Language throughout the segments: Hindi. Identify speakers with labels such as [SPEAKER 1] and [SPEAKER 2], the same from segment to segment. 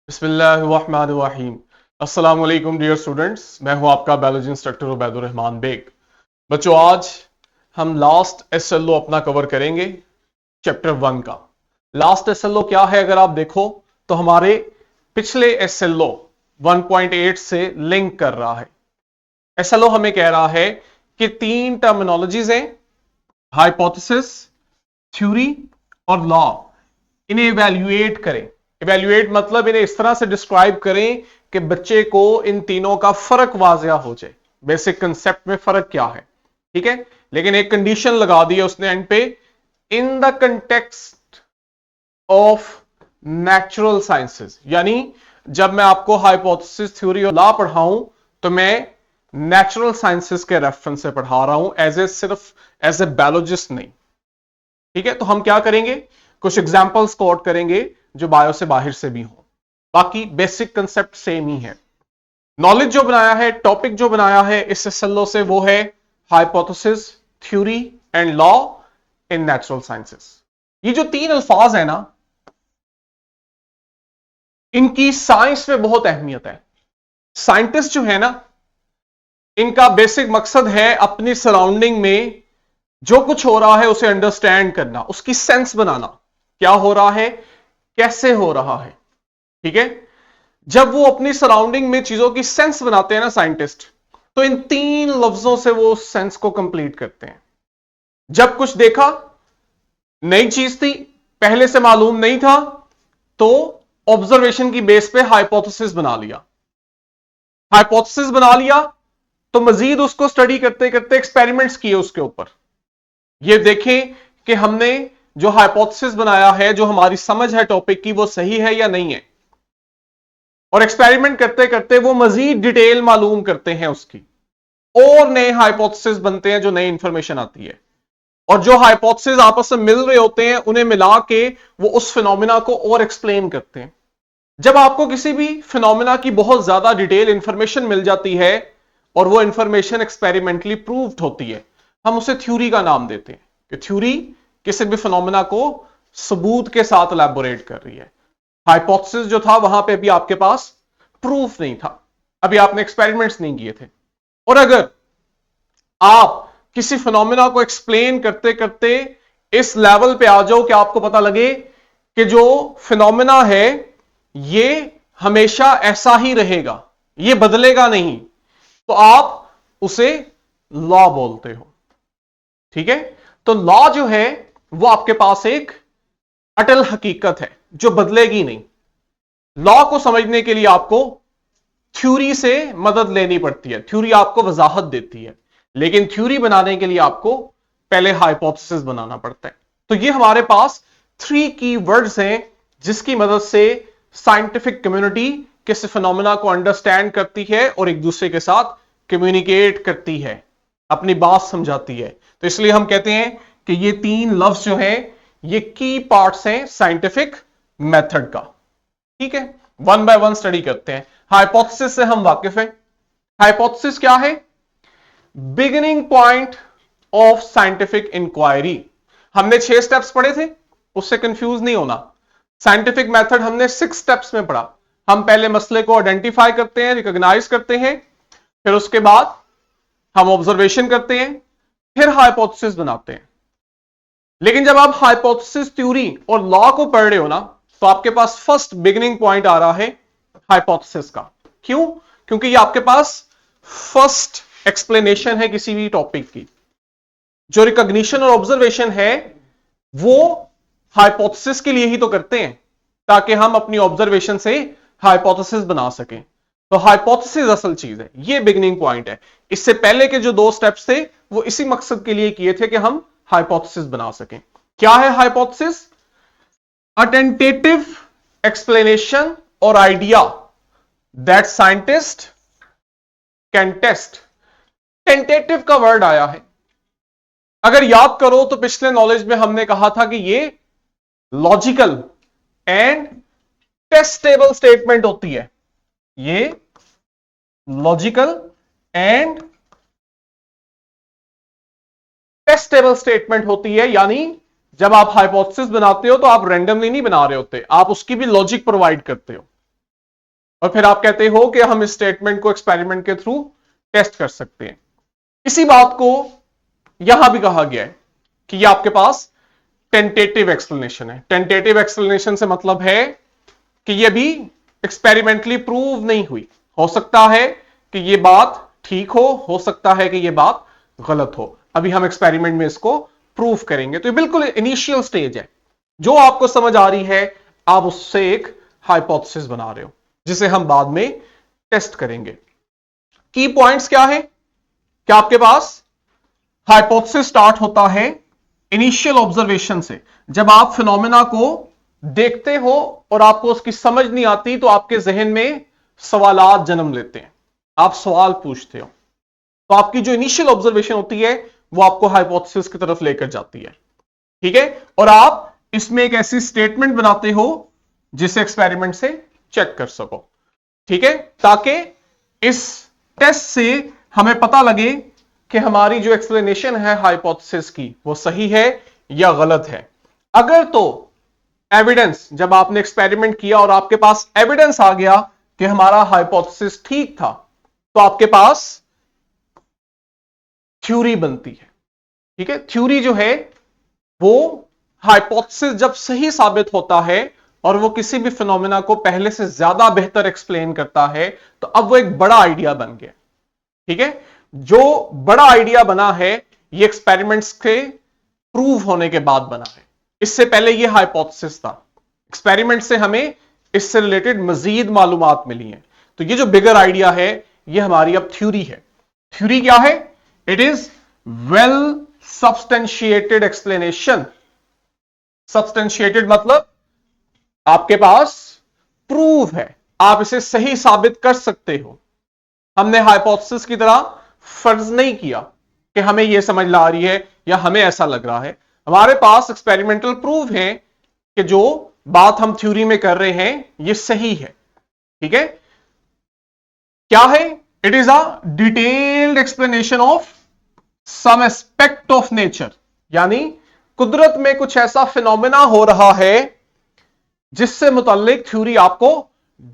[SPEAKER 1] बिस्मिल्लाहिर्रहमानिर्रहीम। अस्सलाम वालेकुम डियर स्टूडेंट्स, मैं हूं आपका बायोलॉजी इंस्ट्रक्टर उबैदुर रहमान बेग। बच्चों, आज हम लास्ट एसएलओ अपना कवर करेंगे चैप्टर 1 का। लास्ट एसएलओ क्या है अगर आप देखो तो हमारे पिछले एसएलओ 1.8 से लिंक कर रहा है। एसएलओ हमें कह रहा है कि तीन टर्मिनोलॉजीज हैं, हाइपोथेसिस, थ्योरी और लॉ। इन्हें इवैल्यूएट करें। इवैल्यूएट मतलब इन्हें इस तरह से डिस्क्राइब करें कि बच्चे को इन तीनों का फर्क वाजिया हो जाए, बेसिक कंसेप्ट में फर्क क्या है। ठीक है, लेकिन एक कंडीशन लगा दी है उसने एंड पे, in the context of natural sciences. यानी जब मैं आपको हाइपोथेसिस, थ्योरी और लॉ पढ़ाऊं तो मैं नेचुरल साइंसेस के रेफरेंस से पढ़ा रहा हूं, सिर्फ एज ए बायोलॉजिस्ट नहीं। ठीक है, तो हम क्या करेंगे, कुछ एग्जाम्पल्स को आउट करेंगे जो बायो से बाहर से भी हो। बाकी बेसिक कंसेप्ट सेम ही है। नॉलेज जो बनाया है, टॉपिक जो बनाया है इस एसएलओ से, वो है hypothesis, theory and law in natural sciences. ये जो तीन अल्फाज है ना, इनकी साइंस में बहुत अहमियत है। साइंटिस्ट जो है ना, इनका बेसिक मकसद है अपनी सराउंडिंग में जो कुछ हो रहा है उसे अंडरस्टैंड करना, उसकी सेंस बनाना, क्या हो रहा है, कैसे हो रहा है। ठीक है, जब वो अपनी सराउंडिंग में चीजों की सेंस बनाते हैं ना साइंटिस्ट, तो इन तीन लफ्जों से वो सेंस को कंप्लीट करते हैं। जब कुछ देखा, नई चीज थी, पहले से मालूम नहीं था, तो ऑब्जर्वेशन की बेस पे हाइपोथेसिस बना लिया। हाइपोथेसिस बना लिया तो मजीद उसको स्टडी करते करते एक्सपेरिमेंट्स किए उसके ऊपर। ये देखें कि हमने जो हाइपोथेसिस बनाया है, जो हमारी समझ है टॉपिक की, वो सही है या नहीं है। और एक्सपेरिमेंट करते करते वो मजीद डिटेल मालूम करते हैं उसकी, और नए हाइपोथेसिस बनते हैं, जो नई इंफॉर्मेशन आती है। और जो हाइपोथेसिस आपस में मिल रहे होते हैं, उन्हें मिला के वो उस फिनोमिना को और एक्सप्लेन करते हैं। जब आपको किसी भी फिनोमिना की बहुत ज्यादा डिटेल इंफॉर्मेशन मिल जाती है और वो इंफॉर्मेशन एक्सपेरिमेंटली प्रूव्ड होती है, हम उसे थ्योरी का नाम देते हैं कि थ्योरी किसी भी फिनोमिना को सबूत के साथ एलैबोरेट कर रही है। हाइपोथेसिस जो था, वहां पे अभी आपके पास प्रूफ नहीं था, अभी आपने एक्सपेरिमेंट्स नहीं किए थे। और अगर आप किसी फिनोमिना को एक्सप्लेन करते करते इस लेवल पे आ जाओ कि आपको पता लगे कि जो फिनोमिना है ये हमेशा ऐसा ही रहेगा, ये बदलेगा नहीं, तो आप उसे लॉ बोलते हो। ठीक है, तो लॉ जो है वो आपके पास एक अटल हकीकत है जो बदलेगी नहीं। लॉ को समझने के लिए आपको थ्योरी से मदद लेनी पड़ती है, थ्योरी आपको वजाहत देती है, लेकिन थ्योरी बनाने के लिए आपको पहले हाइपोथेसिस बनाना पड़ता है। तो ये हमारे पास 3 की वर्ड्स हैं जिसकी मदद से साइंटिफिक कम्युनिटी किसी फिनोमिना को अंडरस्टैंड करती है और एक दूसरे के साथ कम्युनिकेट करती है, अपनी बात समझाती है। तो इसलिए हम कहते हैं कि ये तीन लफ्ज जो हैं ये की पार्ट्स हैं साइंटिफिक मेथड का। ठीक है, वन बाय वन स्टडी करते हैं। हाइपोथेसिस से हम वाकिफ हैं। हाइपोथेसिस क्या है? Beginning point of scientific inquiry. हमने 6 स्टेप्स पढ़े थे, उससे कंफ्यूज नहीं होना। साइंटिफिक मेथड हमने 6 स्टेप्स में पढ़ा। हम पहले मसले को आइडेंटिफाई करते हैं, रिकॉग्नाइज करते हैं, फिर उसके बाद हम ऑब्जर्वेशन करते हैं, फिर हाइपोथेसिस बनाते हैं। लेकिन जब आप हाइपोथेसिस, थ्योरी और लॉ को पढ़ रहे हो ना, तो आपके पास फर्स्ट बिगिनिंग पॉइंट आ रहा है हाइपोथेसिस का। क्यों? क्योंकि ये आपके पास फर्स्ट एक्सप्लेनेशन है किसी भी टॉपिक की। जो रिकॉग्निशन और ऑब्जर्वेशन है वो हाइपोथेसिस के लिए ही तो करते हैं, ताकि हम अपनी ऑब्जर्वेशन से हाइपोथेसिस बना सकें। तो हाइपोथेसिस असल चीज है, ये बिगिनिंग पॉइंट है। इससे पहले के जो 2 स्टेप्स थे वो इसी मकसद के लिए किए थे कि हम हाइपोथेसिस बना सकें। क्या है hypothesis? A tentative explanation or idea that scientist can test. Tentative का वर्ड आया है, अगर याद करो तो पिछले नॉलेज में हमने कहा था कि ये लॉजिकल एंड टेस्टेबल स्टेटमेंट होती है। ये लॉजिकल एंड टेस्टेबल स्टेटमेंट होती है, यानी जब आप हाइपोथेसिस बनाते हो तो आप रैंडमली नहीं बना रहे होते, आप उसकी भी लॉजिक प्रोवाइड करते हो। और फिर आप कहते हो कि हम इस स्टेटमेंट को एक्सपेरिमेंट के थ्रू टेस्ट कर सकते हैं। इसी बात को यहां भी कहा गया है कि ये आपके पास टेंटेटिव एक्सप्लेनेशन है। टेंटेटिव एक्सप्लेनेशन से मतलब है कि ये भी एक्सपेरिमेंटली प्रूव नहीं हुई। हो सकता है कि ये बात ठीक हो सकता है कि ये बात गलत हो। अभी हम एक्सपेरिमेंट में इसको प्रूव करेंगे। तो ये बिल्कुल इनिशियल स्टेज है। जो आपको समझ आ रही है आप उससे एक हाइपोथेसिस बना रहे हो जिसे हम बाद में टेस्ट करेंगे। की पॉइंट्स क्या है कि आपके पास हाइपोथेसिस स्टार्ट होता है इनिशियल ऑब्जर्वेशन से। जब आप फिनोमेना को देखते हो और आपको उसकी समझ नहीं आती तो आपके जहन में सवालात जन्म लेते हैं, आप सवाल पूछते हो। तो आपकी जो इनिशियल ऑब्जर्वेशन होती है वो आपको हाइपोथेसिस की तरफ लेकर जाती है, ठीक है। और आप इसमें एक ऐसी स्टेटमेंट बनाते हो जिसे एक्सपेरिमेंट से चेक कर सको, ठीक है, ताकि इस टेस्ट से हमें पता लगे कि हमारी जो एक्सप्लेनेशन है हाइपोथेसिस की वो सही है या गलत है। अगर तो एविडेंस, जब आपने एक्सपेरिमेंट किया और आपके पास एविडेंस आ गया कि हमारा हाइपोथेसिस ठीक था, तो आपके पास थ्योरी बनती है, ठीक है। थ्योरी जो है वो हाइपोथेसिस जब सही साबित होता है और वो किसी भी फिनोमेना को पहले से ज्यादा बेहतर एक्सप्लेन करता है तो अब वो एक बड़ा आइडिया बन गया, ठीक है। जो बड़ा आइडिया बना है ये एक्सपेरिमेंट्स के प्रूव होने के बाद बना है। इससे पहले ये हाइपोथेसिस था। एक्सपेरिमेंट से हमें इससे रिलेटेड मजीद मालूमात मिली हैं। तो ये जो बिगर आइडिया है ये हमारी अब थ्योरी है। थ्योरी क्या है? It is well substantiated explanation. Substantiated मतलब आपके पास प्रूफ है, आप इसे सही साबित कर सकते हो। हमने हाइपोथेसिस की तरह फर्ज नहीं किया कि हमें यह समझ ला रही है या हमें ऐसा लग रहा है। हमारे पास एक्सपेरिमेंटल प्रूफ है कि जो बात हम थ्योरी में कर रहे हैं यह सही है, ठीक है। क्या है? It is a detailed explanation of some aspect of nature, यानी कुदरत में कुछ ऐसा फिनोमेना हो रहा है जिससे मुताल्लिक थ्योरी आपको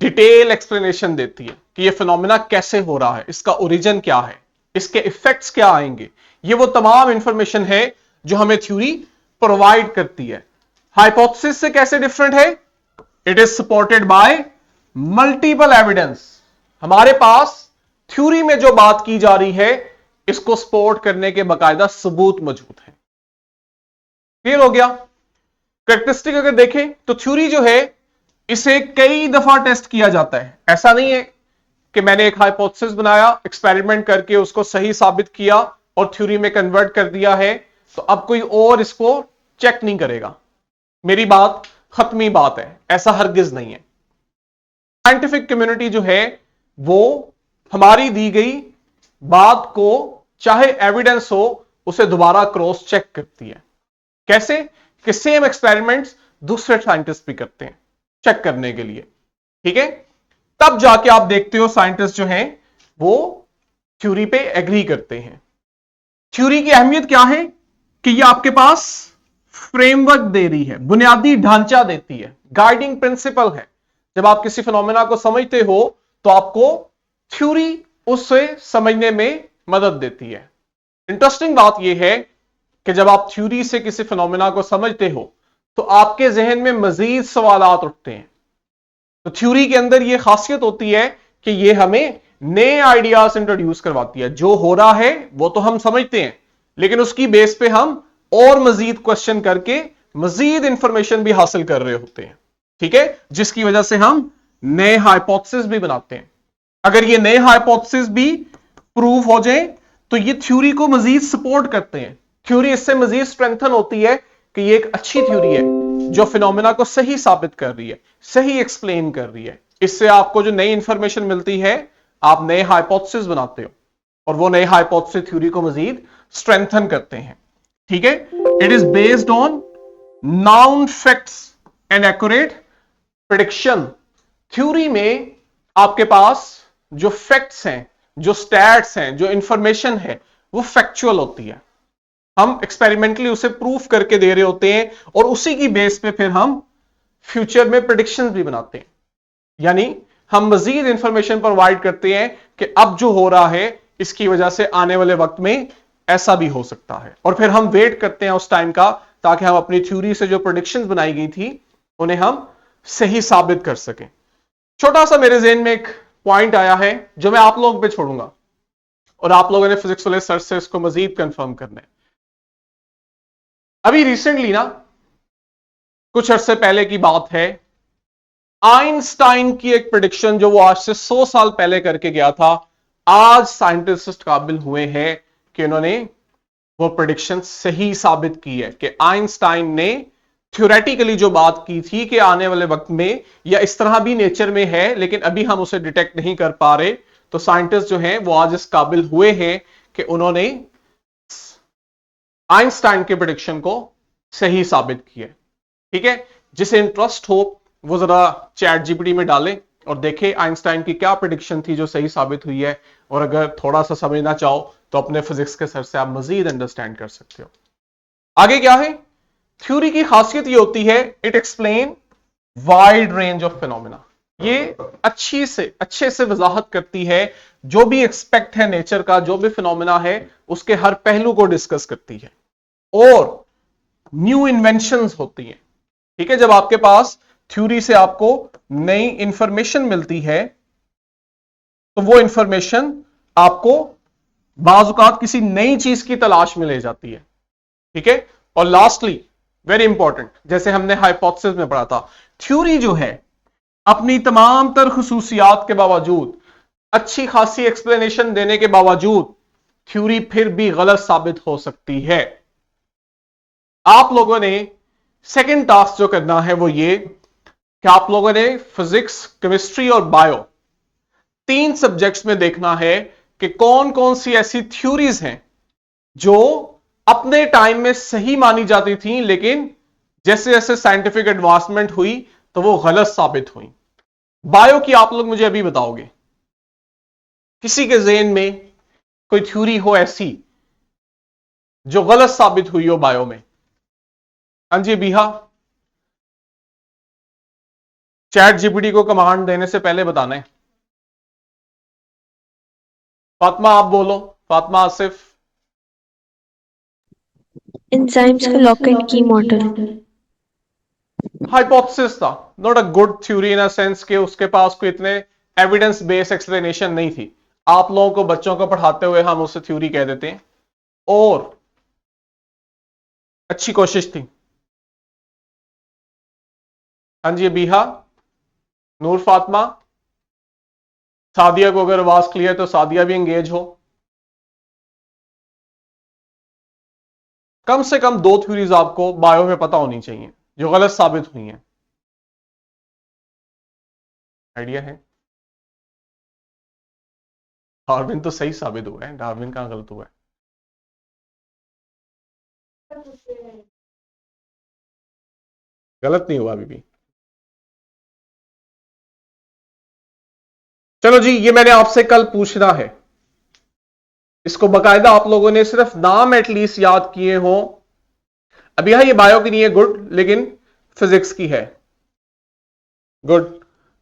[SPEAKER 1] डिटेल एक्सप्लेनेशन देती है कि यह फिनोमेना कैसे हो रहा है, इसका ओरिजिन क्या है, इसके इफेक्ट्स क्या आएंगे। ये वो तमाम इंफॉर्मेशन है जो हमें थ्योरी प्रोवाइड करती है। हाइपोथेसिस से कैसे डिफरेंट है? It is supported by multiple evidence. हमारे पास थ्योरी में जो बात की जा रही है इसको सपोर्ट करने के बाकायदा सबूत मौजूद है। क्लियर हो गया? कैरेक्टरिस्टिक अगर देखें तो थ्योरी जो है इसे कई दफा टेस्ट किया जाता है। ऐसा नहीं है कि मैंने एक हाइपोथेसिस बनाया, एक्सपेरिमेंट करके उसको सही साबित किया और थ्योरी में कन्वर्ट कर दिया है तो अब कोई और इसको चेक नहीं करेगा, मेरी बात खत्मी बात है। ऐसा हरगिज नहीं है। साइंटिफिक कम्युनिटी जो है वो हमारी दी गई बात को चाहे एविडेंस हो उसे दोबारा क्रॉस चेक करती है। कैसे? कि सेम एक्सपेरिमेंट्स दूसरे साइंटिस्ट भी करते हैं चेक करने के लिए, ठीक है। तब जाके आप देखते हो साइंटिस्ट जो हैं वो थ्योरी पे एग्री करते हैं। थ्योरी की अहमियत क्या है? कि ये आपके पास फ्रेमवर्क दे रही है, बुनियादी ढांचा देती है, गाइडिंग प्रिंसिपल है। जब आप किसी फिनोमेना को समझते हो तो आपको थ्योरी उससे समझने में मदद देती है। इंटरेस्टिंग बात यह है कि जब आप थ्योरी से किसी फिनोमेना को समझते हो तो आपके जहन में मजीद सवालात उठते हैं। तो थ्योरी के अंदर यह खासियत होती है कि यह हमें नए आइडियाज इंट्रोड्यूस करवाती है। जो हो रहा है वो तो हम समझते हैं लेकिन उसकी बेस पे हम और मजीद क्वेश्चन करके मजीद इंफॉर्मेशन भी हासिल कर रहे होते हैं, ठीक है, जिसकी वजह से हम नए हाइपोथेसिस भी बनाते हैं। अगर ये नए हाइपोथेसिस भी प्रूव हो जाए तो ये थ्योरी को मजीद सपोर्ट करते हैं। थ्योरी इससे मजीद स्ट्रेंथन होती है कि ये एक अच्छी थ्योरी है जो फिनोमेना को सही साबित कर रही है, सही एक्सप्लेन कर रही है। इससे आपको जो नई इंफॉर्मेशन मिलती है आप नए हाइपोथेसिस बनाते हो और वो नए हाइपोथेसिस थ्योरी को मजीद स्ट्रेंथन करते हैं, ठीक है। It is based on noun facts and accurate prediction. Theory में आपके पास जो फैक्ट्स हैं, जो स्टैट्स हैं, जो इंफॉर्मेशन है वो फैक्चुअल होती है। हम एक्सपेरिमेंटली उसे प्रूफ करके दे रहे होते हैं और उसी की बेस पे फिर हम फ्यूचर में प्रेडिक्शंस भी बनाते हैं। यानी हम मजीद इंफॉर्मेशन प्रोवाइड करते हैं कि अब जो हो रहा है इसकी वजह से आने वाले वक्त में ऐसा भी हो सकता है, और फिर हम वेट करते हैं उस टाइम का ताकि हम अपनी थ्योरी से जो प्रेडिक्शंस बनाई गई थी उन्हें हम सही साबित कर सकें। छोटा सा मेरे ज़हन में एक पॉइंट आया है जो मैं आप लोगों पे छोड़ूंगा और आप लोगों ने फिजिक्स वाले सर से इसको मजीद कंफर्म करना है। अभी रिसेंटली ना, कुछ अरसे पहले की बात है, आइंस्टाइन की एक प्रेडिक्शन जो वो आज से 100 साल पहले करके गया था, आज साइंटिस्ट काबिल हुए हैं कि उन्होंने वो प्रेडिक्शन सही साबित की है कि आइंस्टाइन ने थ्योरेटिकली जो बात की थी कि आने वाले वक्त में या इस तरह भी नेचर में है लेकिन अभी हम उसे डिटेक्ट नहीं कर पा रहे, तो साइंटिस्ट जो हैं वो आज इस काबिल हुए हैं कि उन्होंने आइंस्टाइन के प्रेडिक्शन को सही साबित किया। ठीक है, जिसे इंटरेस्ट हो वो जरा चैट जीपीटी में डालें और देखें आइंस्टाइन की क्या प्रेडिक्शन थी जो सही साबित हुई है, और अगर थोड़ा सा समझना चाहो तो अपने फिजिक्स के सर से आप मजीद अंडरस्टैंड कर सकते हो। आगे क्या है, थ्योरी की खासियत ये होती है it explain wide range of phenomena. ये अच्छे से वजाहत करती है जो भी एक्सपेक्ट है नेचर का, जो भी फिनोमेना है उसके हर पहलू को डिस्कस करती है, और न्यू इन्वेंशंस होती हैं। ठीक है, जब आपके पास थ्योरी से आपको नई इंफॉर्मेशन मिलती है तो वो इंफॉर्मेशन आपको बाज़ औक़ात किसी नई चीज की तलाश में ले जाती है। ठीक है, और लास्टली वेरी इंपॉर्टेंट, जैसे हमने हाइपोथेसिस में पढ़ा था, थ्योरी जो है अपनी तमाम तर खुसूसियात के बावजूद, अच्छी खासी एक्सप्लेनेशन देने के बावजूद, थ्योरी फिर भी गलत साबित हो सकती है। आप लोगों ने सेकंड टास्क जो करना है वो ये कि आप लोगों ने फिजिक्स, केमिस्ट्री और बायो 3 सब्जेक्ट्स में देखना है कि कौन कौन सी ऐसी थ्योरीज हैं जो अपने टाइम में सही मानी जाती थी लेकिन जैसे जैसे साइंटिफिक एडवांसमेंट हुई तो वो गलत साबित हुई। बायो की आप लोग मुझे अभी बताओगे, किसी के ज़हन में कोई थ्योरी हो ऐसी जो गलत साबित हुई हो बायो में? हाँ जी बीहा, चैट जीपीटी को कमांड देने से पहले बताना है। फातिमा आप बोलो, फातिमा आसिफ।
[SPEAKER 2] एंजाइम्स का लॉक एंड की मॉडल।
[SPEAKER 1] हाइपोथेसिस था, not a good theory in a sense कि उसके पास कोई इतने एविडेंस बेस्ड एक्सप्लेनेशन नहीं थी। आप लोगों को बच्चों को पढ़ाते हुए हम उसे थ्योरी कह देते हैं, और अच्छी कोशिश थी। हाँ जी बीहा, नूर, फातिमा, सादिया को अगर आवाज क्लियर तो सादिया भी एंगेज हो। कम से कम 2 थ्योरीज आपको बायो में पता होनी चाहिए जो गलत साबित हुई हैं। आइडिया है? डार्विन तो सही साबित हुआ है, डार्विन कहां गलत हुआ है? गलत नहीं हुआ अभी भी। चलो जी, ये मैंने आपसे कल पूछना है, इसको बकायदा आप लोगों ने सिर्फ नाम एटलीस्ट याद किए हो। अभी हाँ, ये बायो की नहीं है, गुड, लेकिन फिजिक्स की है, गुड,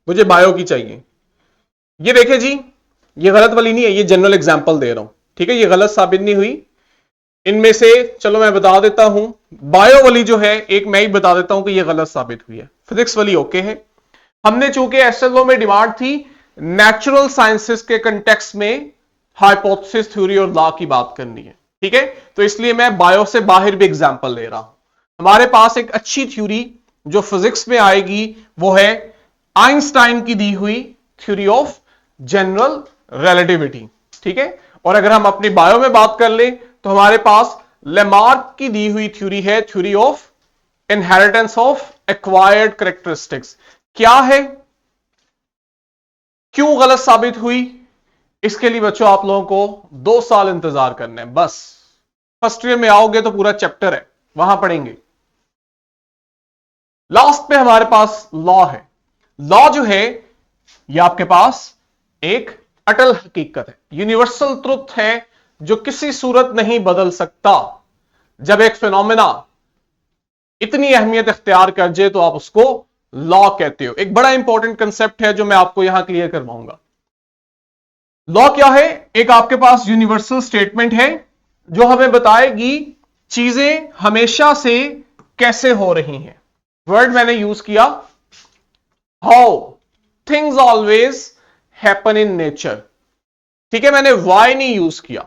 [SPEAKER 1] मुझे बायो की चाहिए। ये देखे जी, ये गलत वाली नहीं है, ये जनरल एग्जांपल दे रहा हूं। ठीक है, ये गलत साबित नहीं हुई। इनमें से चलो मैं बता देता हूं, बायो वाली जो है एक मैं ही बता देता हूं कि ये गलत साबित हुई है, फिजिक्स वाली ओके है। हमने चूंकि एसएलओ में डिमांड थी नेचुरल साइंसेस के कंटेक्स्ट में हाइपोथेसिस, थ्योरी और लॉ की बात करनी है। ठीक है, तो इसलिए मैं बायो से बाहर भी एग्जांपल ले रहा हूं। हमारे पास एक अच्छी थ्योरी जो फिजिक्स में आएगी वो है आइंस्टाइन की दी हुई थ्योरी ऑफ जनरल रिलेटिविटी। ठीक है, और अगर हम अपनी बायो में बात कर लें तो हमारे पास लेमार्क की दी हुई थ्योरी है, theory of inheritance of acquired characteristics. क्या है, क्यों गलत साबित हुई, इसके लिए बच्चों आप लोगों को 2 साल इंतजार करना है बस। फर्स्ट ईयर में आओगे तो पूरा चैप्टर है, वहां पढ़ेंगे। लास्ट पे हमारे पास लॉ है। लॉ जो है ये आपके पास एक अटल हकीकत है, यूनिवर्सल ट्रुथ है जो किसी सूरत नहीं बदल सकता। जब एक फिनोमेना इतनी अहमियत इख्तियार कर जाए तो आप उसको लॉ कहते हो। एक बड़ा इंपॉर्टेंट कंसेप्ट है जो मैं आपको यहां क्लियर करवाऊंगा। लॉ क्या है? एक आपके पास यूनिवर्सल स्टेटमेंट है जो हमें बताएगी चीजें हमेशा से कैसे हो रही हैं। वर्ड मैंने यूज किया how things always happen in nature, ठीक है, मैंने वाई नहीं यूज किया।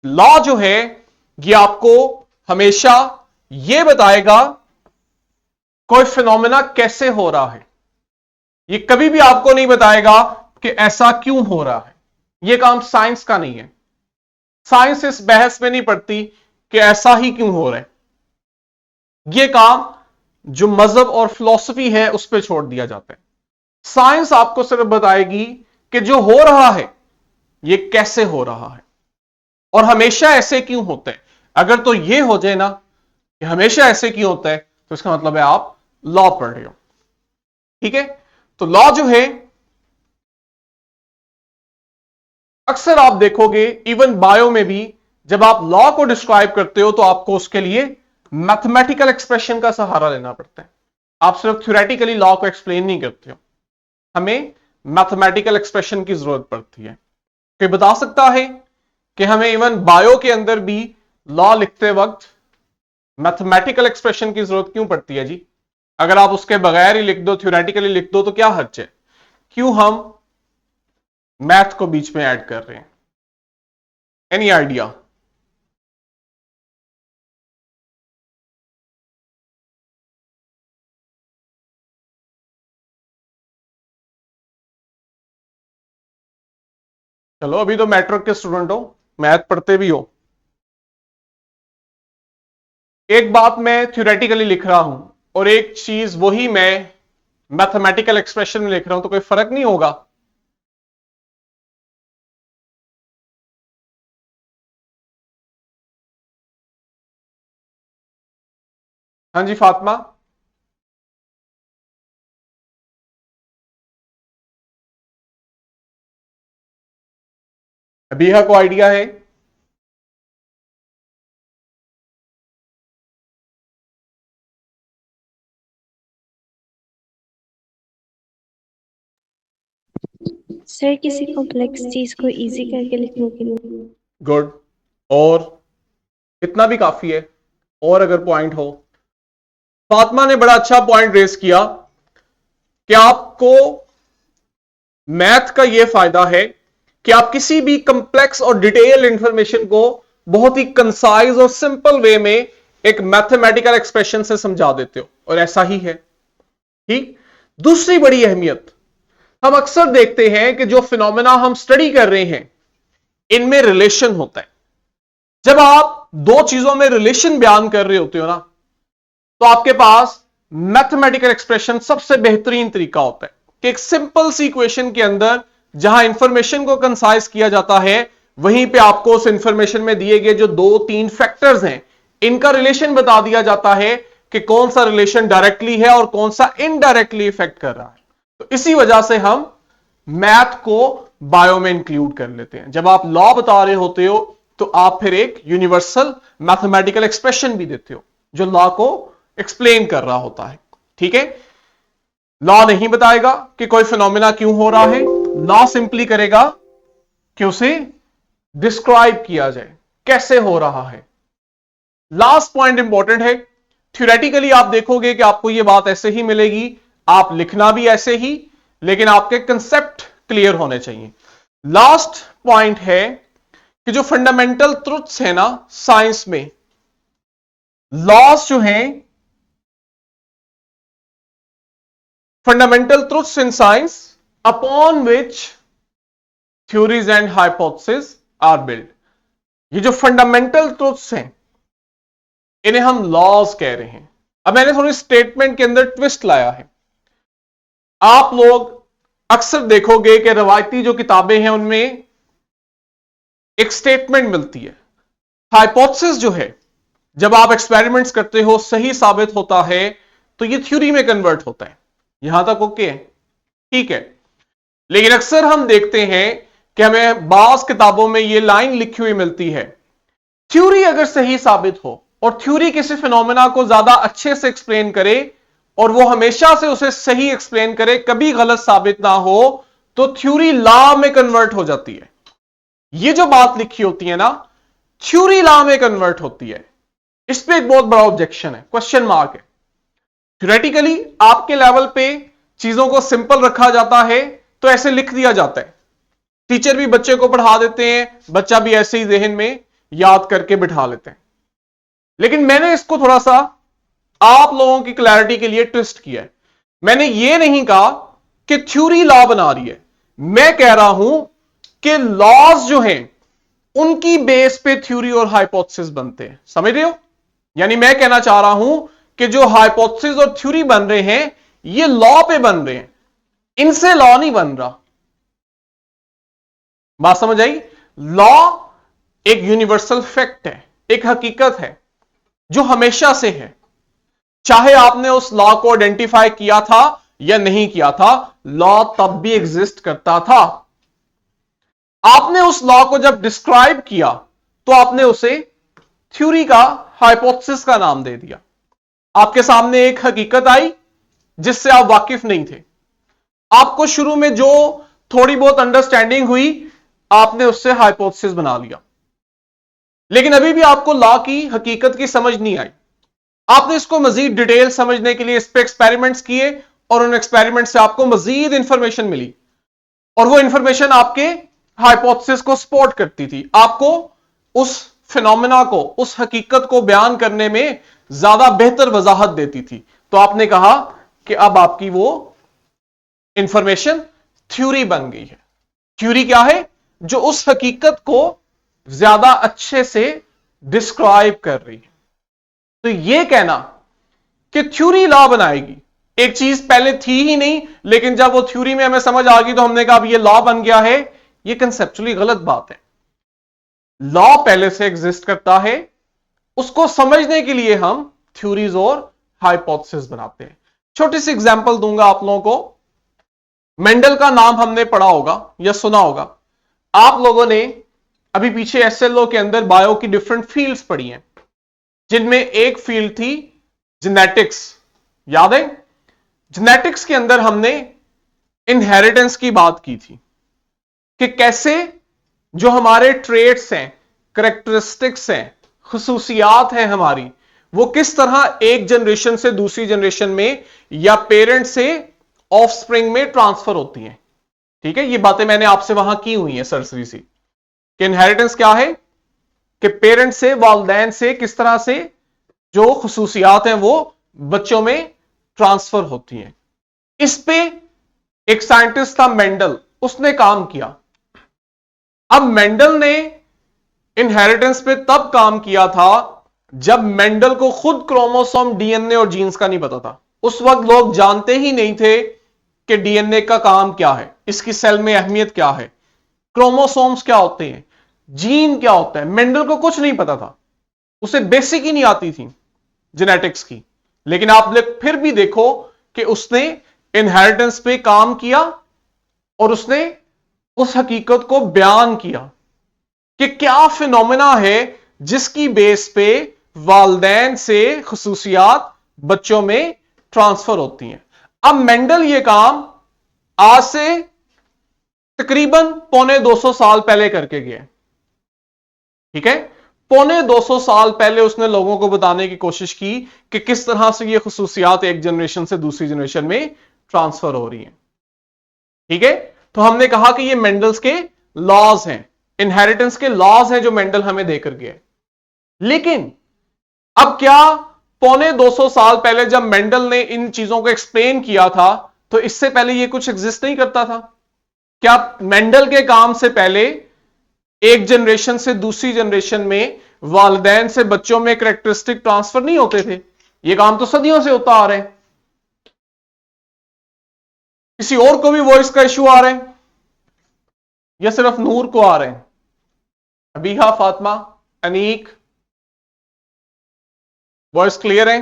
[SPEAKER 1] लॉ जो है ये आपको हमेशा ये बताएगा कोई फिनोमेना कैसे हो रहा है। ये कभी भी आपको नहीं बताएगा कि ऐसा क्यों हो रहा है। ये काम साइंस का नहीं है। साइंस इस बहस में नहीं पड़ती कि ऐसा ही क्यों हो रहा है। ये काम जो मजहब और फिलॉसफी है उस पर छोड़ दिया जाता है। साइंस आपको सिर्फ बताएगी कि जो हो रहा है ये कैसे हो रहा है और हमेशा ऐसे क्यों होता है। अगर तो ये हो जाए ना कि हमेशा ऐसे क्यों होता है तो इसका मतलब है आप लॉ पढ़ रहे हो, ठीक है। तो लॉ जो है अक्सर आप देखोगे इवन बायो में भी जब आप लॉ को डिस्क्राइब करते हो तो आपको उसके लिए मैथमेटिकल एक्सप्रेशन का सहारा लेना पड़ता है। आप सिर्फ थ्योरेटिकली लॉ को एक्सप्लेन नहीं करते हो, हमें मैथमेटिकल एक्सप्रेशन की जरूरत पड़ती है। कोई बता सकता है कि हमें इवन बायो के अंदर भी लॉ लिखते वक्त मैथमेटिकल एक्सप्रेशन की जरूरत क्यों पड़ती है जी? अगर आप उसके बगैर ही लिख दो, थ्योरेटिकली लिख दो तो क्या हर्ज है? क्यों हम मैथ को बीच में ऐड कर रहे हैं? Any idea? चलो अभी तो मैट्रिक के स्टूडेंट हो, मैथ पढ़ते भी हो। एक बात मैं थ्योरेटिकली लिख रहा हूं और एक चीज वही मैं मैथमेटिकल एक्सप्रेशन में लिख रहा हूं, तो कोई फर्क नहीं होगा? हाँ जी फातिमा। अबीहा को आइडिया है?
[SPEAKER 2] सर किसी कॉम्प्लेक्स चीज को इजी करके लिखने के लिए।
[SPEAKER 1] गुड। और इतना भी काफी है। और अगर पॉइंट हो? फातिमा ने बड़ा अच्छा पॉइंट रेस किया कि आपको मैथ का यह फायदा है कि आप किसी भी कंप्लेक्स और डिटेल इंफॉर्मेशन को बहुत ही कंसाइज और सिंपल वे में एक मैथमेटिकल एक्सप्रेशन से समझा देते हो, और ऐसा ही है। ठीक। दूसरी बड़ी अहमियत, हम अक्सर देखते हैं कि जो फिनोमेना हम स्टडी कर रहे हैं इनमें रिलेशन होता है। जब आप दो चीजों में रिलेशन बयान कर रहे होते हो ना, तो आपके पास मैथमेटिकल एक्सप्रेशन सबसे बेहतरीन तरीका होता है कि एक सिंपल सी इक्वेशन के अंदर जहां इंफॉर्मेशन को कंसाइज किया जाता है वहीं पे आपको उस इंफॉर्मेशन में दिए गए जो दो तीन फैक्टर्स हैं इनका रिलेशन बता दिया जाता है कि कौन सा रिलेशन डायरेक्टली है और कौन सा इनडायरेक्टली इफेक्ट कर रहा है। तो इसी वजह से हम मैथ को बायो में इंक्लूड कर लेते हैं। जब आप लॉ बता रहे होते हो तो आप फिर एक यूनिवर्सल मैथमेटिकल एक्सप्रेशन भी देते हो जो लॉ को एक्सप्लेन कर रहा होता है। ठीक है। लॉ नहीं बताएगा कि कोई फिनोमेना क्यों हो रहा है, लॉ सिंपली करेगा कि उसे डिस्क्राइब किया जाए कैसे हो रहा है। लास्ट पॉइंट इंपॉर्टेंट है। थ्योरेटिकली आप देखोगे कि आपको यह बात ऐसे ही मिलेगी, आप लिखना भी ऐसे ही, लेकिन आपके कंसेप्ट क्लियर होने चाहिए। लास्ट पॉइंट है कि जो फंडामेंटल ट्रुथ्स है ना साइंस में, लॉस जो हैं, fundamental truths in science upon which theories and hypothesis are build. ये जो फंडामेंटल ट्रुथ्स हैं इन्हें हम लॉज कह रहे हैं। अब मैंने थोड़ी स्टेटमेंट के अंदर ट्विस्ट लाया है। आप लोग अक्सर देखोगे कि रवायती जो किताबें हैं उनमें एक स्टेटमेंट मिलती है। हाइपोथेसिस जो है, जब आप एक्सपेरिमेंट्स करते हो सही साबित होता है तो ये थ्योरी में कन्वर्ट होता है। यहां तक ओके है? ठीक है। लेकिन अक्सर हम देखते हैं कि हमें बास किताबों में ये लाइन लिखी हुई मिलती है, थ्योरी अगर सही साबित हो और थ्योरी किसी फिनोमेना को ज्यादा अच्छे से एक्सप्लेन करे और वो हमेशा से उसे सही एक्सप्लेन करे, कभी गलत साबित ना हो, तो थ्योरी लॉ में कन्वर्ट हो जाती है। ये जो बात लिखी होती है ना, थ्योरी लॉ में कन्वर्ट होती है। इस पे एक बहुत बड़ा ऑब्जेक्शन है, क्वेश्चन मार्क है। थ्योरेटिकली आपके लेवल पे चीजों को सिंपल रखा जाता है, तो ऐसे लिख दिया जाता है, टीचर भी बच्चे को पढ़ा देते हैं, बच्चा भी ऐसे ही जहन में याद करके बिठा लेते हैं। लेकिन मैंने इसको थोड़ा सा आप लोगों की क्लैरिटी के लिए ट्विस्ट किया है। मैंने ये नहीं कहा कि थ्योरी लॉ बना रही है, मैं कह रहा हूं कि लॉज जो हैं उनकी बेस पे थ्योरी और हाइपोथेसिस बनते हैं। समझ रहे हो? यानी मैं कहना चाह रहा हूं कि जो हाइपोथेसिस और थ्योरी बन रहे हैं, ये लॉ पे बन रहे हैं, इनसे लॉ नहीं बन रहा। बात समझ आई? लॉ एक यूनिवर्सल फैक्ट है, एक हकीकत है जो हमेशा से है, चाहे आपने उस लॉ को आइडेंटिफाई किया था या नहीं किया था, लॉ तब भी एग्जिस्ट करता था। आपने उस लॉ को जब डिस्क्राइब किया तो आपने उसे थ्योरी का, हाइपोथेसिस का नाम दे दिया। आपके सामने एक हकीकत आई जिससे आप वाकिफ नहीं थे, आपको शुरू में जो थोड़ी बहुत अंडरस्टैंडिंग हुई, आपने उससे हाइपोथेसिस बना लिया, लेकिन अभी भी आपको लॉ की हकीकत की समझ नहीं आई। आपने इसको मजीद डिटेल समझने के लिए इस पे एक्सपेरिमेंट्स किए, और उन एक्सपेरिमेंट से आपको मजीद इंफॉर्मेशन मिली, और वो इंफॉर्मेशन आपके हाइपोथेसिस को सपोर्ट करती थी, आपको उस फिनोमेना को, उस हकीकत को बयान करने में ज्यादा बेहतर वजाहत देती थी। तो आपने कहा कि अब आपकी वो इंफॉर्मेशन थ्योरी बन गई है। थ्योरी क्या है? जो उस हकीकत को ज्यादा अच्छे से डिस्क्राइब कर रही है। तो यह कहना कि थ्योरी लॉ बनाएगी, एक चीज पहले थी ही नहीं, लेकिन जब वो थ्योरी में हमें समझ आ गई तो हमने कहा अब ये लॉ बन गया है, ये कंसेप्चुअली गलत बात है। लॉ पहले से एग्जिस्ट करता है, उसको समझने के लिए हम थ्योरीज और हाइपोथेसिस बनाते हैं। छोटी सी एग्जांपल दूंगा आप लोगों को। मेंडल का नाम हमने पढ़ा होगा या सुना होगा। आप लोगों ने अभी पीछे एसएलओ के अंदर बायो की डिफरेंट फील्ड्स पढ़ी हैं, जिनमें एक फील्ड थी जेनेटिक्स। याद है? जेनेटिक्स के अंदर हमने इनहेरिटेंस की बात की थी कि कैसे जो हमारे ट्रेट्स हैं, करेक्टरिस्टिक्स हैं, खुसूसियात हैं हमारी, वो किस तरह एक जनरेशन से दूसरी जनरेशन में या पेरेंट से ऑफस्प्रिंग में ट्रांसफर होती हैं। ठीक है, ये बातें मैंने आपसे वहां की हुई हैं सरसरी सी, कि इनहेरिटेंस क्या है, कि पेरेंट से, वालिदैन से किस तरह से जो खुसूसियात हैं वो बच्चों में ट्रांसफर होती हैं। इस पे एक साइंटिस्ट था मेंडल, उसने काम किया। अब मेंडल ने इनहेरिटेंस पे तब काम किया था जब मेंडल को खुद क्रोमोसोम, डीएनए और जीन्स का नहीं पता था। उस वक्त लोग जानते ही नहीं थे कि डीएनए का काम क्या है, इसकी सेल में अहमियत क्या है, क्रोमोसोम्स क्या होते हैं, जीन क्या होता है। मेंडल को कुछ नहीं पता था, उसे बेसिक ही नहीं आती थी जेनेटिक्स की। लेकिन आप फिर भी देखो कि उसने इनहेरिटेंस पे काम किया और उसने उस हकीकत को बयान किया कि क्या फिनोमेना है जिसकी बेस पे वालिदैन से खुसूसियात बच्चों में ट्रांसफर होती हैं। अब मेंडल ये काम आज से तकरीबन 250 साल पहले करके गए। ठीक है, 250 साल पहले उसने लोगों को बताने की कोशिश की कि किस तरह से ये खुसूसियात एक जनरेशन से दूसरी जनरेशन में ट्रांसफर हो रही हैं। ठीक है, तो हमने कहा कि ये मेंडल्स के लॉज हैं, इनहेरिटेंस के लॉज हैं जो मेंडल हमें देकर गए। लेकिन अब क्या 250 साल पहले जब मेंडल ने इन चीजों को एक्सप्लेन किया था, तो इससे पहले ये कुछ एग्जिस्ट नहीं करता था? क्या मेंडल के काम से पहले एक जनरेशन से दूसरी जनरेशन में वालिदैन से बच्चों में कैरेक्टरिस्टिक ट्रांसफर नहीं होते थे? ये काम तो सदियों से होता आ रहा है। किसी और को भी वॉइस का इश्यू आ रहा है या सिर्फ नूर को आ रहे हैं? अबीहा, फातिमा, अनीक, वॉइस क्लियर है?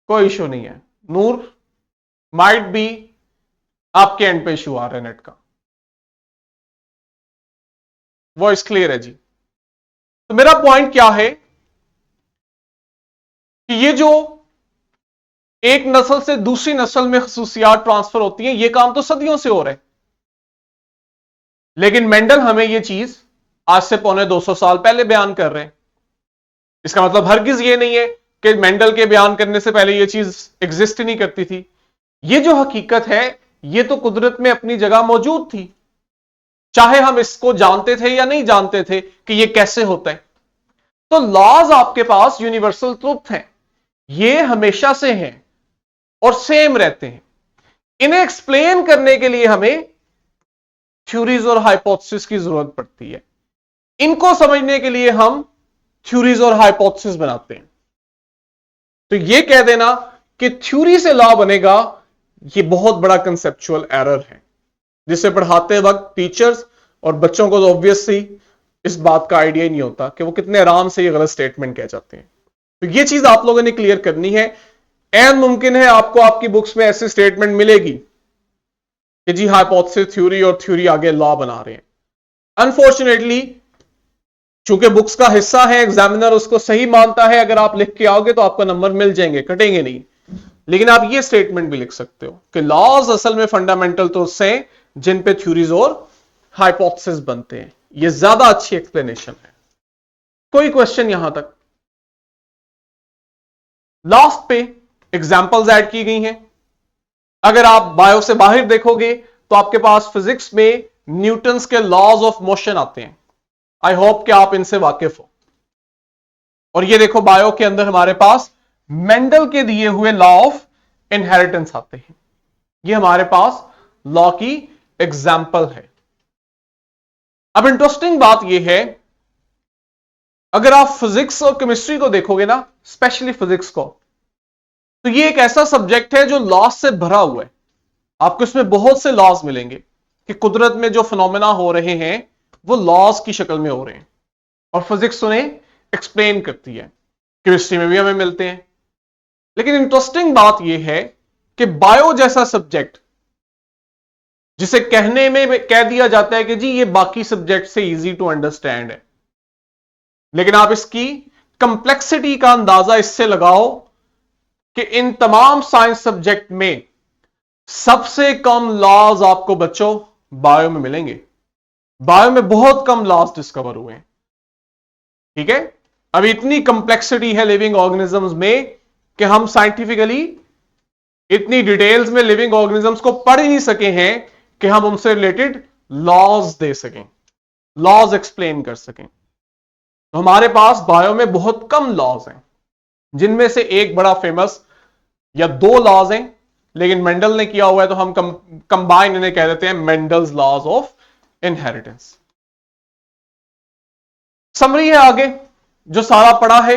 [SPEAKER 1] कोई इश्यू नहीं है। नूर, माइट बी आपके एंड पे इश्यू आ रहा है नेट का। वॉइस क्लियर है जी। तो मेरा पॉइंट क्या है कि ये जो एक नस्ल से दूसरी नस्ल में खसूसियात ट्रांसफर होती हैं, ये काम तो सदियों से हो रहा है, लेकिन मेंडल हमें ये चीज आज से पौने 200 साल पहले बयान कर रहे हैं। इसका मतलब हरगिज ये नहीं है कि मेंडल के बयान करने से पहले ये चीज एग्जिस्ट ही नहीं करती थी। ये जो हकीकत है, ये तो कुदरत में अपनी जगह मौजूद थी, चाहे हम इसको जानते थे या नहीं जानते थे कि ये कैसे होता है। तो लॉज आपके पास यूनिवर्सल ट्रुथ हैं, ये हमेशा से हैं और सेम रहते हैं। इन्हें एक्सप्लेन करने के लिए हमें थ्योरीज और हाइपोथेसिस की जरूरत पड़ती है। इनको समझने के लिए हम थ्योरीज और हाइपोथेसिस बनाते हैं। तो ये कह देना कि थ्योरी से लॉ बनेगा, ये बहुत बड़ा कंसेप्चुअल एरर है, जिसे पढ़ाते वक्त टीचर्स और बच्चों को तो ऑब्वियसली इस बात का आइडिया ही नहीं होता कि वो कितने आराम से ये गलत स्टेटमेंट कह जाते हैं। तो ये चीज आप लोगों ने क्लियर करनी है। एन मुमकिन है आपको आपकी बुक्स में ऐसी स्टेटमेंट मिलेगी कि जी हाइपोथेसिस थ्योरी और थ्योरी आगे लॉ बना रहे हैं। अनफॉर्चुनेटली चूंकि बुक्स का हिस्सा है, एग्जामिनर उसको सही मानता है, अगर आप लिख के आओगे तो आपको नंबर मिल जाएंगे, कटेंगे नहीं। लेकिन आप ये स्टेटमेंट भी लिख सकते हो कि लॉज असल में फंडामेंटल तो उससे जिन पे थ्योरीज और हाइपोथेसिस बनते हैं। ये ज्यादा अच्छी एक्सप्लेनेशन है। कोई क्वेश्चन यहां तक? लास्ट पे एग्जांपल्स ऐड की गई हैं। अगर आप बायो से बाहर देखोगे तो आपके पास फिजिक्स में न्यूटन्स के लॉज ऑफ मोशन आते हैं। आई होप कि आप इनसे वाकिफ हो। और ये देखो बायो के अंदर हमारे पास मेंडल के दिए हुए लॉ ऑफ इनहेरिटेंस आते हैं। ये हमारे पास लॉ की एग्जाम्पल है। अब इंटरेस्टिंग बात यह है, अगर आप फिजिक्स और केमिस्ट्री को देखोगे ना, स्पेशली फिजिक्स को, तो ये एक ऐसा सब्जेक्ट है जो लॉस से भरा हुआ है। आपको इसमें बहुत से लॉज मिलेंगे कि कुदरत में जो फिनोमेना हो रहे हैं वो लॉज की शक्ल में हो रहे हैं, और फिजिक्स उन्हें एक्सप्लेन करती है। केमिस्ट्री में भी हमें मिलते हैं। लेकिन इंटरेस्टिंग बात यह है कि बायो जैसा सब्जेक्ट, जिसे कहने में कह दिया जाता है कि जी ये बाकी सब्जेक्ट से इजी टू अंडरस्टैंड है, लेकिन आप इसकी कंप्लेक्सिटी का अंदाजा इससे लगाओ कि इन तमाम साइंस सब्जेक्ट में सबसे कम लॉज आपको बच्चों बायो में मिलेंगे। बायो में बहुत कम लॉज डिस्कवर हुए हैं। ठीक है, अभी इतनी कंप्लेक्सिटी है लिविंग ऑर्गेनिजम्स में कि हम साइंटिफिकली इतनी डिटेल्स में लिविंग ऑर्गेनिजम्स को पढ़ ही नहीं सके हैं कि हम उनसे रिलेटेड लॉज दे सकें, लॉज एक्सप्लेन कर सकें। तो हमारे पास बायो में बहुत कम लॉज हैं, जिनमें से एक बड़ा फेमस या दो लॉज हैं, लेकिन मेंडल ने किया हुआ है तो हम कंबाइन इन्हें कह देते हैं Mendel's laws of inheritance. Summary है आगे जो सारा पढ़ा है,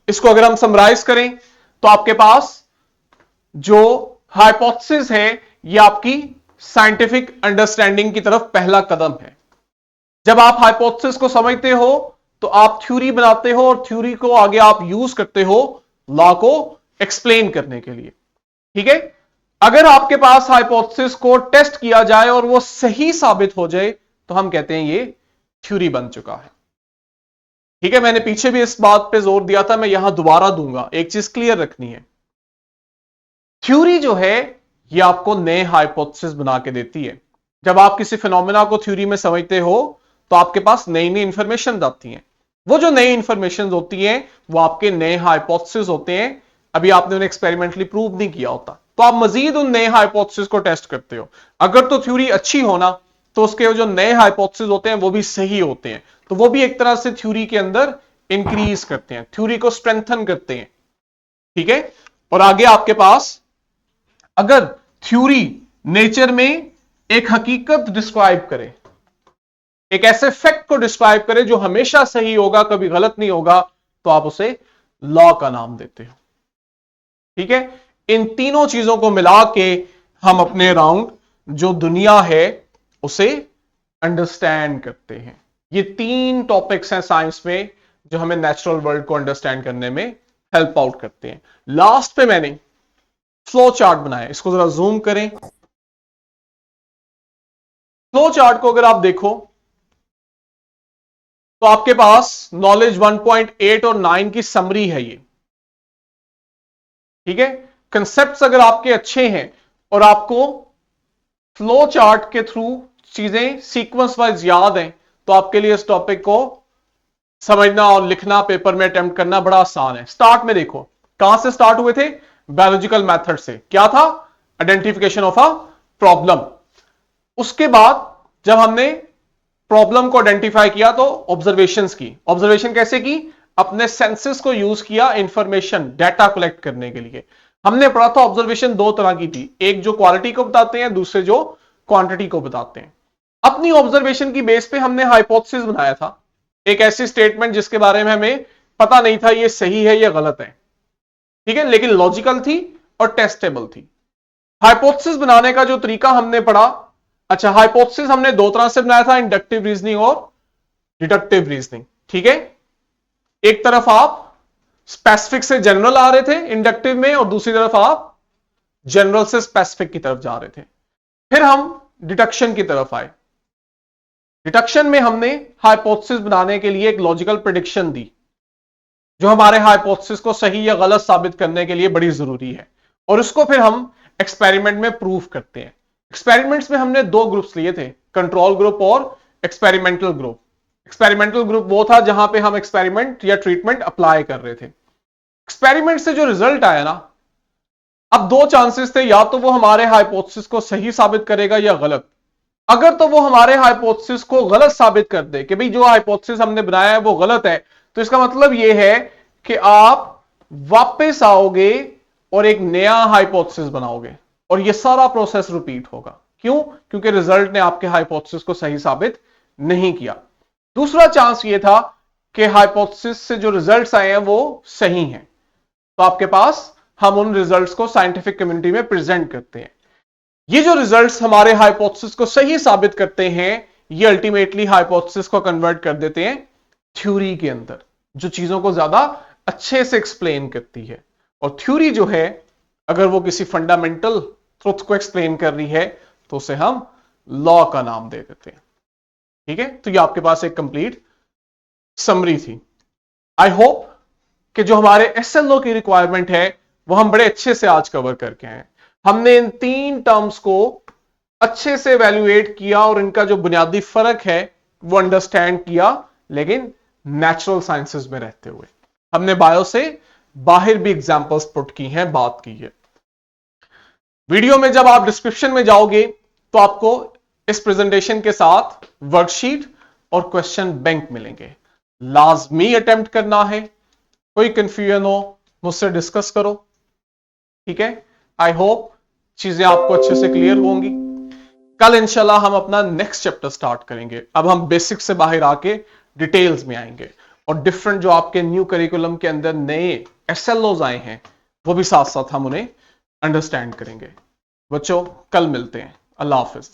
[SPEAKER 1] इसको अगर हम समराइज करें तो आपके पास जो हाइपोथेसिस है ये आपकी साइंटिफिक अंडरस्टैंडिंग की तरफ पहला कदम है। जब आप हाइपोथेसिस को समझते हो तो आप थ्योरी बनाते हो, और थ्योरी को आगे आप यूज करते हो लॉ को एक्सप्लेन करने के लिए। ठीक है, अगर आपके पास हाइपोथेसिस को टेस्ट किया जाए और वो सही साबित हो जाए तो हम कहते हैं ये थ्योरी बन चुका है। ठीक है, मैंने पीछे भी इस बात पे जोर दिया था, मैं यहां दोबारा दूंगा। एक चीज क्लियर रखनी है, थ्योरी जो है ये आपको नए हाइपोथेसिस बना के देती है। जब आप किसी फिनोमेना को थ्योरी में समझते हो तो आपके पास नई नई इंफॉर्मेशन आती हैं। वो जो नई इंफॉर्मेशन होती हैं वो आपके नए हाइपोथेसिस होते हैं। अभी आपने उन्हें एक्सपेरिमेंटली प्रूव नहीं किया होता, तो आप मजीद उन नए हाइपोथेसिस को टेस्ट करते हो। अगर तो थ्योरी अच्छी होना तो उसके जो नए हाइपोथेसिस होते हैं वो भी सही होते हैं, तो वो भी एक तरह से थ्योरी के अंदर इंक्रीज करते हैं, थ्योरी को स्ट्रेंथन करते हैं। ठीक है, और आगे आपके पास अगर थ्योरी नेचर में एक हकीकत डिस्क्राइब करे, एक ऐसे फैक्ट को डिस्क्राइब करे जो हमेशा सही होगा, कभी गलत नहीं होगा, तो आप उसे लॉ का नाम देते हो। ठीक है, इन तीनों चीजों को मिला के हम अपने अराउंड जो दुनिया है उसे अंडरस्टैंड करते हैं। ये तीन टॉपिक्स हैं साइंस में जो हमें नेचुरल वर्ल्ड को अंडरस्टैंड करने में हेल्प आउट करते हैं। लास्ट पे मैंने फ्लो चार्ट बनाया, इसको जरा जूम करें। फ्लो चार्ट को अगर आप देखो तो आपके पास नॉलेज 1.8 और 9 की समरी है ये। ठीक है, कंसेप्ट्स अगर आपके अच्छे हैं और आपको फ्लो चार्ट के थ्रू चीजें सीक्वेंस वाइज याद हैं, तो आपके लिए इस टॉपिक को समझना और लिखना, पेपर में अटेम्प्ट करना बड़ा आसान है। स्टार्ट में देखो कहां से स्टार्ट हुए थे, बायोलॉजिकल मेथड से। क्या था, आइडेंटिफिकेशन ऑफ अ प्रॉब्लम। उसके बाद जब हमने प्रॉब्लम को आइडेंटिफाई किया तो ऑब्जर्वेशंस की। ऑब्जर्वेशन कैसे की, अपने सेंसेस को यूज किया इंफॉर्मेशन डाटा कलेक्ट करने के लिए। हमने पढ़ा था ऑब्जर्वेशन दो तरह की थी, एक जो क्वालिटी को बताते हैं, दूसरे जो क्वांटिटी को बताते हैं। अपनी ऑब्जर्वेशन की बेस पे हमने हाइपोथेसिस बनाया था, एक ऐसी स्टेटमेंट जिसके बारे में हमें पता नहीं था ये सही है या गलत है, ठीक है, लेकिन लॉजिकल थी और टेस्टेबल थी। हाइपोथेसिस बनाने का जो तरीका हमने पढ़ा, अच्छा हाइपोथेसिस हमने दो तरह से बनाया था, इंडक्टिव रीजनिंग और डिडक्टिव रीजनिंग। ठीक है, एक तरफ आप स्पेसिफिक से जनरल आ रहे थे इंडक्टिव में, और दूसरी तरफ आप जनरल से स्पेसिफिक की तरफ जा रहे थे। फिर हम डिडक्शन की तरफ आए। डिडक्शन में हमने हाइपोथेसिस बनाने के लिए एक लॉजिकल प्रेडिक्शन दी, जो हमारे हाइपोथेसिस को सही या गलत साबित करने के लिए बड़ी जरूरी है, और उसको फिर हम एक्सपेरिमेंट में प्रूव करते हैं। एक्सपेरिमेंट्स में हमने दो ग्रुप्स लिए थे, कंट्रोल ग्रुप और एक्सपेरिमेंटल ग्रुप। एक्सपेरिमेंटल ग्रुप वो था जहां पे हम एक्सपेरिमेंट या ट्रीटमेंट अप्लाई कर रहे थे। एक्सपेरिमेंट से जो रिजल्ट आया ना, अब दो चांसेस थे, या तो वो हमारे हाइपोथेसिस को सही साबित करेगा या गलत। अगर तो वो हमारे हाइपोथेसिस को गलत साबित कर दे कि भाई जो हाइपोथेसिस हमने बनाया है वो गलत है, तो इसका मतलब ये है कि आप वापस आओगे और एक नया हाइपोथेसिस बनाओगे, और ये सारा प्रोसेस रिपीट होगा। क्यों, क्योंकि रिजल्ट ने आपके हाइपोथेसिस को सही साबित नहीं किया। दूसरा चांस ये था कि हाइपोथेसिस से जो रिजल्ट्स आए हैं वो सही हैं, तो आपके पास हम उन रिजल्ट्स को साइंटिफिक कम्युनिटी में प्रेजेंट करते हैं। ये जो रिजल्ट्स हमारे हाइपोथेसिस को सही साबित करते हैं, ये अल्टीमेटली हाइपोथेसिस को कन्वर्ट कर देते हैं थ्योरी के अंदर, जो चीजों को ज्यादा अच्छे से एक्सप्लेन करती है। और थ्योरी जो है, अगर वो किसी फंडामेंटल ट्रुथ को एक्सप्लेन कर रही है, तो उसे हम लॉ का नाम दे देते हैं। ठीक है, तो ये आपके पास एक कंप्लीट समरी थी। आई होप कि जो हमारे एसएलओ की रिक्वायरमेंट है वो हम बड़े अच्छे से आज कवर करके आए। हमने इन तीन टर्म्स को अच्छे से एवेल्युएट किया और इनका जो बुनियादी फर्क है वो अंडरस्टैंड किया, लेकिन नेचुरल साइंसेस में रहते हुए। हमने बायो से बाहर भी एग्जांपल्स पुट की हैं, बात की है। वीडियो में जब आप डिस्क्रिप्शन में जाओगे तो आपको इस प्रेजेंटेशन के साथ वर्कशीट और क्वेश्चन बैंक मिलेंगे। लाजमी अटेम्प्ट करना है, कोई कंफ्यूजन हो मुझसे डिस्कस करो। ठीक है, आई होप चीजें आपको अच्छे से क्लियर होंगी। कल इंशाल्लाह हम अपना नेक्स्ट चैप्टर स्टार्ट करेंगे। अब हम बेसिक से बाहर आके डिटेल्स में आएंगे, और डिफरेंट जो आपके न्यू करिकुलम के अंदर नए एसएलओज आए हैं वो भी साथ साथ हम उन्हें अंडरस्टैंड करेंगे। बच्चों कल मिलते हैं, अल्लाह हाफिज।